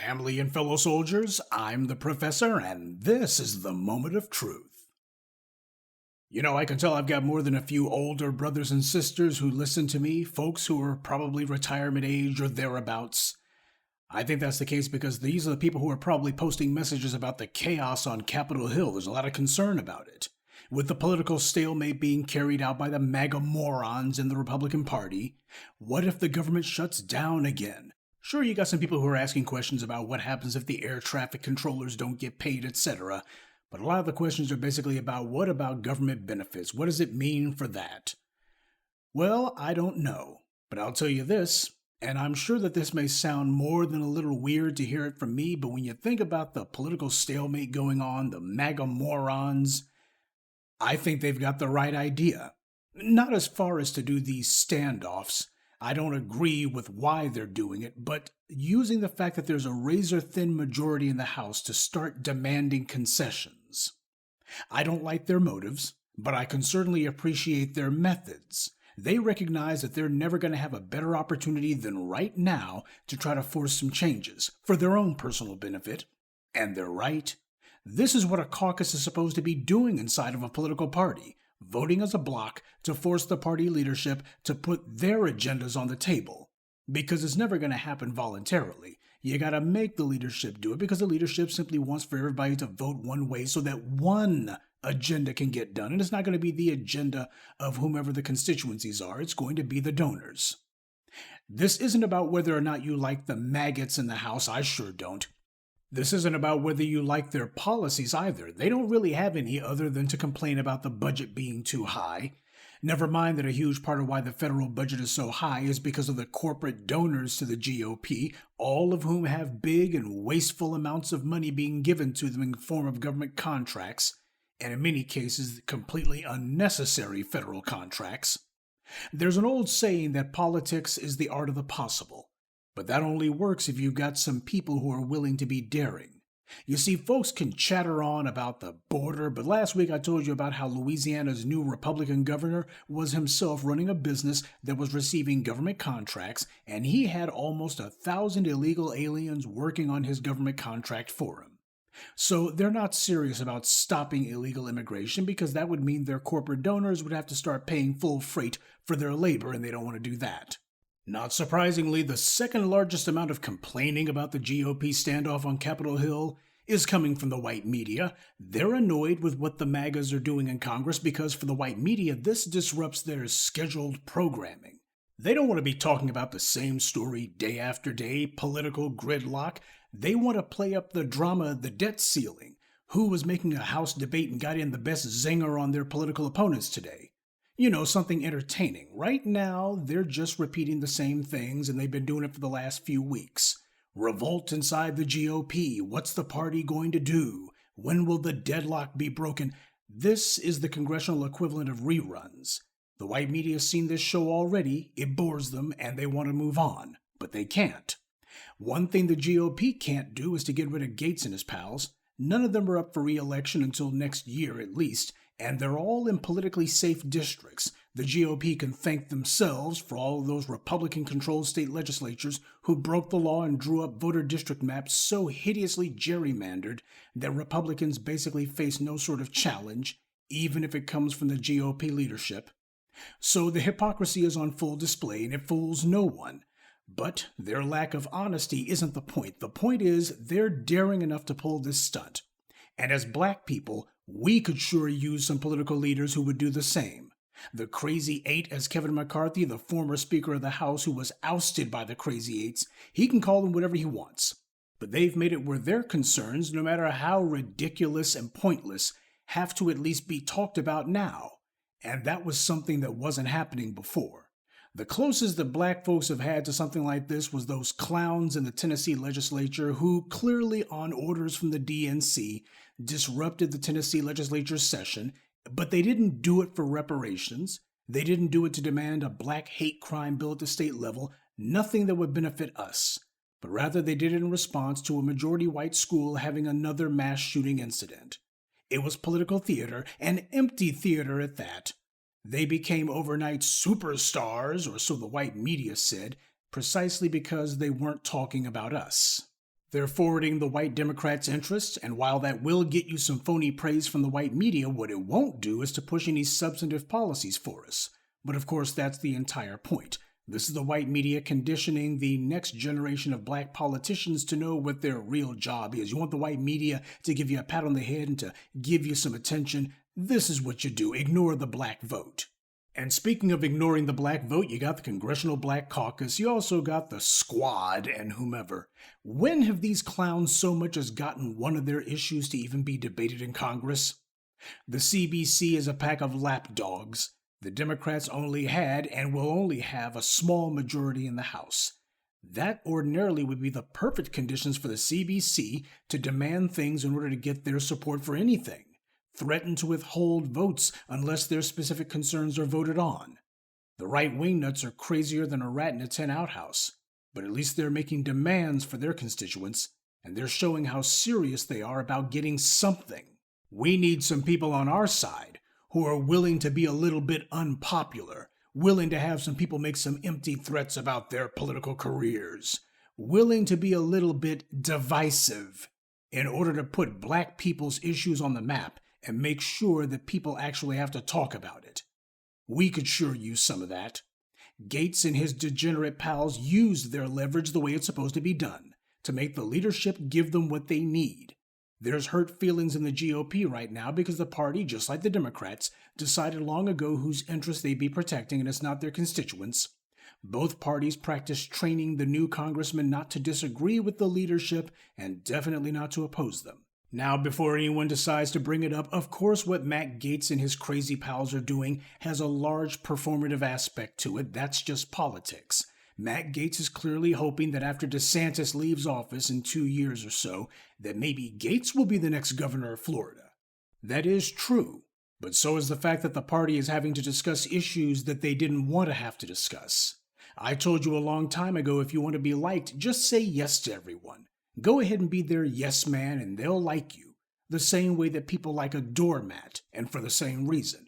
Family and fellow soldiers, I'm the Professor, and this is the Moment of Truth. I can tell I've got more than a few older brothers and sisters who listen to me, folks who are probably retirement age or thereabouts. I think that's the case because these are the people who are probably posting messages about the chaos on Capitol Hill. There's a lot of concern about it. With the political stalemate being carried out by the MAGA morons in the Republican Party, what if the government shuts down again? Sure, you got some people who are asking questions about what happens if the air traffic controllers don't get paid, etc. But a lot of the questions are basically about what about government benefits? What does it mean for that? Well, I don't know, but I'll tell you this, and I'm sure that this may sound more than a little weird to hear it from me, but when you think about the political stalemate going on, the MAGA morons, I think they've got the right idea. Not as far as to do these standoffs. I don't agree with why they're doing it, but using the fact that there's a razor-thin majority in the House to start demanding concessions. I don't like their motives, but I can certainly appreciate their methods. They recognize that they're never going to have a better opportunity than right now to try to force some changes for their own personal benefit. And they're right. This is what a caucus is supposed to be doing inside of a political party. Voting as a bloc to force the party leadership to put their agendas on the table. Because it's never going to happen voluntarily. You got to make the leadership do it because the leadership simply wants for everybody to vote one way so that one agenda can get done. And it's not going to be the agenda of whomever the constituencies are. It's going to be the donors. This isn't about whether or not you like the maggots in the House. I sure don't. This isn't about whether you like their policies either. They don't really have any other than to complain about the budget being too high. Never mind that a huge part of why the federal budget is so high is because of the corporate donors to the GOP, all of whom have big and wasteful amounts of money being given to them in the form of government contracts, and in many cases, completely unnecessary federal contracts. There's an old saying that politics is the art of the possible. But that only works if you've got some people who are willing to be daring. You see, folks can chatter on about the border, but last week I told you about how Louisiana's new Republican governor was himself running a business that was receiving government contracts, and he had almost 1,000 illegal aliens working on his government contract for him. So they're not serious about stopping illegal immigration because that would mean their corporate donors would have to start paying full freight for their labor, and they don't want to do that. Not surprisingly, the second largest amount of complaining about the GOP standoff on Capitol Hill is coming from the white media. They're annoyed with what the MAGAs are doing in Congress because for the white media, this disrupts their scheduled programming. They don't want to be talking about the same story day after day, political gridlock. They want to play up the drama of the debt ceiling. Who was making a House debate and got in the best zinger on their political opponents today? Something entertaining. Right now, they're just repeating the same things, and they've been doing it for the last few weeks. Revolt inside the GOP. What's the party going to do? When will the deadlock be broken? This is the congressional equivalent of reruns. The white media has seen this show already. It bores them, and they want to move on. But they can't. One thing the GOP can't do is to get rid of Gaetz and his pals. None of them are up for re-election until next year at least. And they're all in politically safe districts. The GOP can thank themselves for all of those Republican-controlled state legislatures who broke the law and drew up voter district maps so hideously gerrymandered that Republicans basically face no sort of challenge, even if it comes from the GOP leadership. So the hypocrisy is on full display, and it fools no one. But their lack of honesty isn't the point. The point is they're daring enough to pull this stunt. And as black people, we could sure use some political leaders who would do the same. The Crazy Eight, as Kevin McCarthy, the former Speaker of the House who was ousted by the Crazy Eights, he can call them whatever he wants. But they've made it where their concerns, no matter how ridiculous and pointless, have to at least be talked about now. And that was something that wasn't happening before. The closest that black folks have had to something like this was those clowns in the Tennessee legislature who, clearly on orders from the DNC, disrupted the Tennessee legislature's session, but they didn't do it for reparations. They didn't do it to demand a black hate crime bill at the state level, nothing that would benefit us. But rather they did it in response to a majority white school having another mass shooting incident. It was political theater, and empty theater at that. They became overnight superstars, or so the white media said, precisely because they weren't talking about us. They're forwarding the white Democrats' interests, and while that will get you some phony praise from the white media, what it won't do is to push any substantive policies for us. But of course, that's the entire point. This is the white media conditioning the next generation of black politicians to know what their real job is. You want the white media to give you a pat on the head and to give you some attention. This is what you do. Ignore the black vote. And speaking of ignoring the black vote, you got the Congressional Black Caucus, you also got the Squad and whomever. When have these clowns so much as gotten one of their issues to even be debated in Congress? The CBC is a pack of lapdogs. The Democrats only had and will only have a small majority in the House. That ordinarily would be the perfect conditions for the CBC to demand things in order to get their support for anything. Threaten to withhold votes unless their specific concerns are voted on. The right wingnuts are crazier than a rat in a tin outhouse, but at least they're making demands for their constituents, and they're showing how serious they are about getting something. We need some people on our side who are willing to be a little bit unpopular, willing to have some people make some empty threats about their political careers, willing to be a little bit divisive in order to put black people's issues on the map and make sure that people actually have to talk about it. We could sure use some of that. Gaetz and his degenerate pals used their leverage the way it's supposed to be done, to make the leadership give them what they need. There's hurt feelings in the GOP right now because the party, just like the Democrats, decided long ago whose interests they'd be protecting, and it's not their constituents. Both parties practice training the new congressmen not to disagree with the leadership and definitely not to oppose them. Now, before anyone decides to bring it up, of course what Matt Gaetz and his crazy pals are doing has a large performative aspect to it. That's just politics. Matt Gaetz is clearly hoping that after DeSantis leaves office in 2 years or so, that maybe Gaetz will be the next governor of Florida. That is true, but so is the fact that the party is having to discuss issues that they didn't want to have to discuss. I told you a long time ago, if you want to be liked, just say yes to everyone. Go ahead and be their yes man and they'll like you, the same way that people like a doormat, and for the same reason.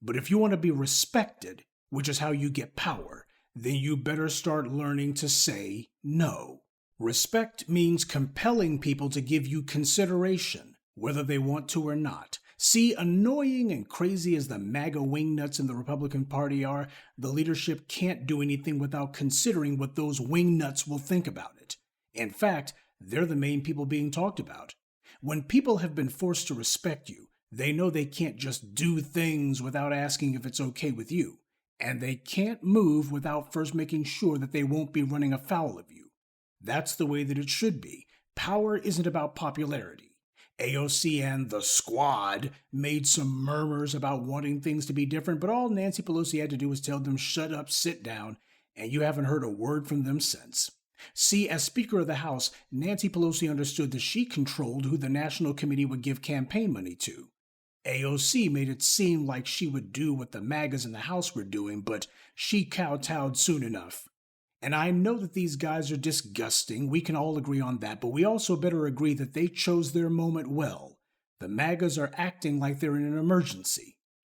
But if you want to be respected, which is how you get power, then you better start learning to say no. Respect means compelling people to give you consideration, whether they want to or not. See, annoying and crazy as the MAGA wingnuts in the Republican Party are, the leadership can't do anything without considering what those wingnuts will think about it. In fact, they're the main people being talked about. When people have been forced to respect you, they know they can't just do things without asking if it's okay with you. And they can't move without first making sure that they won't be running afoul of you. That's the way that it should be. Power isn't about popularity. AOC and the Squad made some murmurs about wanting things to be different, but all Nancy Pelosi had to do was tell them, shut up, sit down, and you haven't heard a word from them since. See, as Speaker of the House, Nancy Pelosi understood that she controlled who the National Committee would give campaign money to. AOC made it seem like she would do what the MAGAs in the House were doing, but she kowtowed soon enough. And I know that these guys are disgusting, we can all agree on that, but we also better agree that they chose their moment well. The MAGAs are acting like they're in an emergency,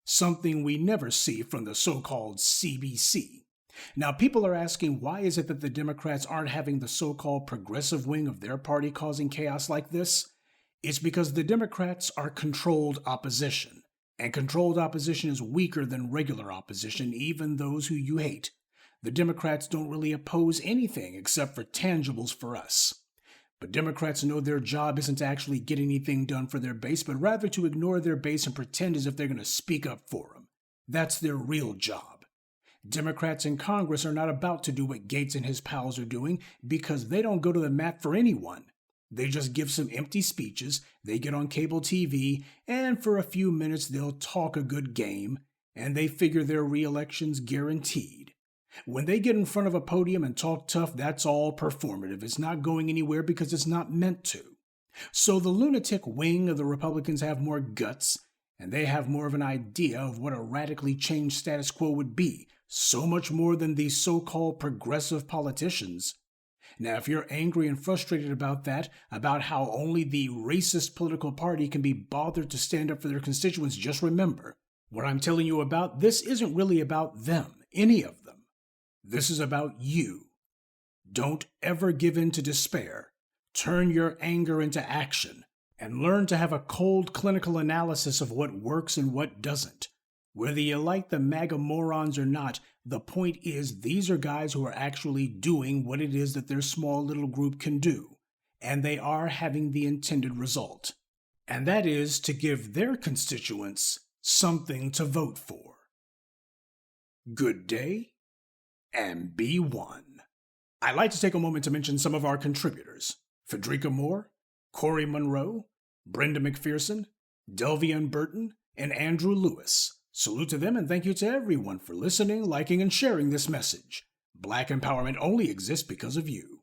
something we never see from the so-called CBC. Now, people are asking, why is it that the Democrats aren't having the so-called progressive wing of their party causing chaos like this? It's because the Democrats are controlled opposition, and controlled opposition is weaker than regular opposition, even those who you hate. The Democrats don't really oppose anything except for tangibles for us. But Democrats know their job isn't to actually get anything done for their base, but rather to ignore their base and pretend as if they're going to speak up for them. That's their real job. Democrats in Congress are not about to do what Gaetz and his pals are doing because they don't go to the mat for anyone. They just give some empty speeches, they get on cable TV, and for a few minutes they'll talk a good game, and they figure their re-election's guaranteed. When they get in front of a podium and talk tough, that's all performative. It's not going anywhere because it's not meant to. So the lunatic wing of the Republicans have more guts, and they have more of an idea of what a radically changed status quo would be, so much more than these so-called progressive politicians. Now, if you're angry and frustrated about that, about how only the racist political party can be bothered to stand up for their constituents, just remember, what I'm telling you about this isn't really about them, any of them. This is about you. Don't ever give in to despair. Turn your anger into action and learn to have a cold clinical analysis of what works and what doesn't. Whether you like the MAGA morons or not, the point is these are guys who are actually doing what it is that their small little group can do, and they are having the intended result, and that is to give their constituents something to vote for. Good day, and be one. I'd like to take a moment to mention some of our contributors: Frederica Moore, Corey Monroe, Brenda McPherson, Delvian Burton, and Andrew Lewis. Salute to them and thank you to everyone for listening, liking, and sharing this message. Black empowerment only exists because of you.